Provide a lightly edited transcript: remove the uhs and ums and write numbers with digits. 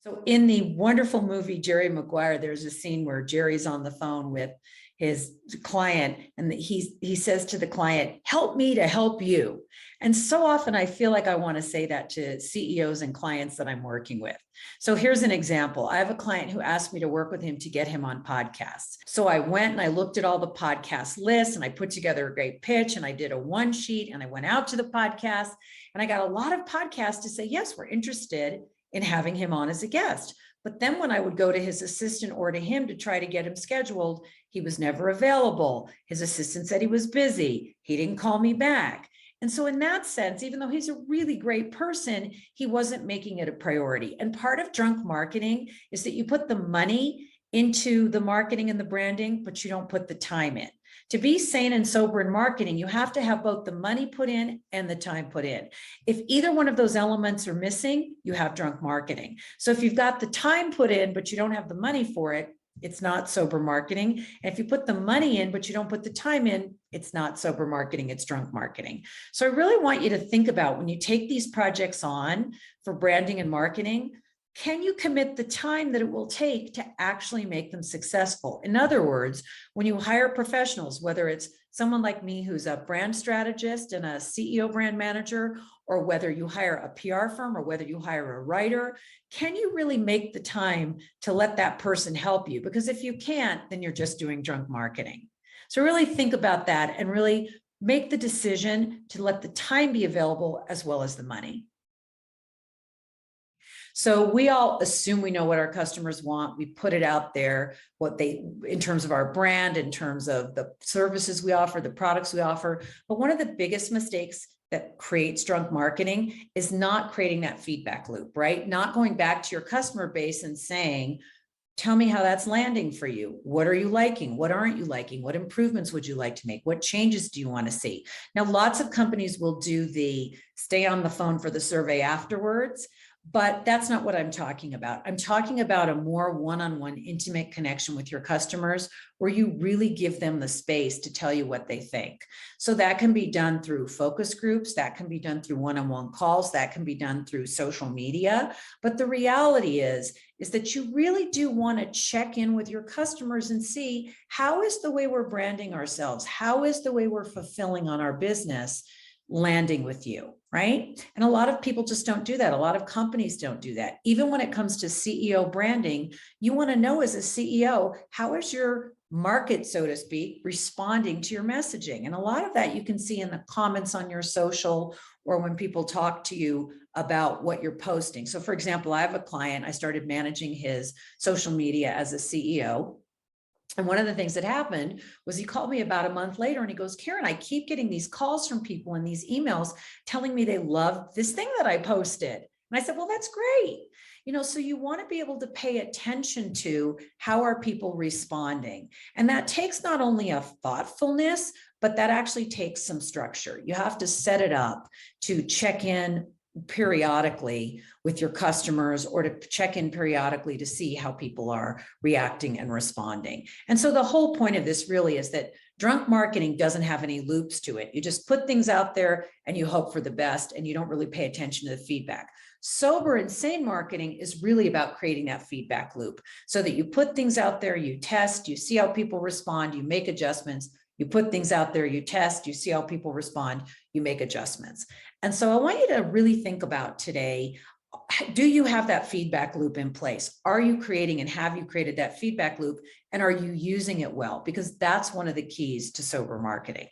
So in the wonderful movie Jerry Maguire, there's a scene where Jerry's on the phone with his client and he says to the client, help me to help you. And so often I feel like I want to say that to CEOs and clients that I'm working with. So here's an example. I have a client who asked me to work with him to get him on podcasts. So I went and I looked at all the podcast lists and I put together a great pitch and I did a one sheet and I went out to the podcast and I got a lot of podcasts to say, yes, we're interested in having him on as a guest. But then when I would go to his assistant or to him to try to get him scheduled, he was never available. His assistant said he was busy. He didn't call me back. And so in that sense, even though he's a really great person, he wasn't making it a priority. And part of drunk marketing is that you put the money into the marketing and the branding, but you don't put the time in. To be sane and sober in marketing, you have to have both the money put in and the time put in. If either one of those elements are missing, you have drunk marketing. So if you've got the time put in, but you don't have the money for it, it's not sober marketing. And if you put the money in, but you don't put the time in, it's not sober marketing, it's drunk marketing. So I really want you to think about when you take these projects on for branding and marketing, can you commit the time that it will take to actually make them successful? In other words, when you hire professionals, whether it's someone like me who's a brand strategist and a CEO brand manager, or whether you hire a PR firm or whether you hire a writer, can you really make the time to let that person help you? Because if you can't, then you're just doing drunk marketing. So really think about that and really make the decision to let the time be available as well as the money. So we all assume we know what our customers want. We put it out there, in terms of our brand, in terms of the services we offer, the products we offer. But one of the biggest mistakes that creates drunk marketing is not creating that feedback loop, right? Not going back to your customer base and saying, tell me how that's landing for you. What are you liking? What aren't you liking? What improvements would you like to make? What changes do you want to see? Now, lots of companies will do the stay on the phone for the survey afterwards. But that's not what I'm talking about. I'm talking about a more one-on-one intimate connection with your customers where you really give them the space to tell you what they think. So that can be done through focus groups, that can be done through one-on-one calls, that can be done through social media. But the reality is that you really do want to check in with your customers and see how is the way we're branding ourselves, how is the way we're fulfilling on our business landing with you, right? And a lot of people just don't do that. A lot of companies don't do that. Even when it comes to CEO branding, you want to know as a CEO, how is your market, so to speak, responding to your messaging? And a lot of that you can see in the comments on your social or when people talk to you about what you're posting. So for example, I have a client, I started managing his social media as a CEO. And one of the things that happened was he called me about a month later and he goes, Karen, I keep getting these calls from people and these emails telling me they love this thing that I posted. And I said, well, that's great. So you want to be able to pay attention to how are people responding. And that takes not only a thoughtfulness, but that actually takes some structure. You have to set it up to check in periodically with your customers or to check in periodically to see how people are reacting and responding. And so the whole point of this really is that drunk marketing doesn't have any loops to it. You just put things out there and you hope for the best and you don't really pay attention to the feedback. Sober and sane marketing is really about creating that feedback loop so that you put things out there, you test, you see how people respond, you make adjustments. You put things out there, you test, you see how people respond, you make adjustments. And so I want you to really think about today, do you have that feedback loop in place? Are you creating and have you created that feedback loop? And are you using it well? Because that's one of the keys to sober marketing.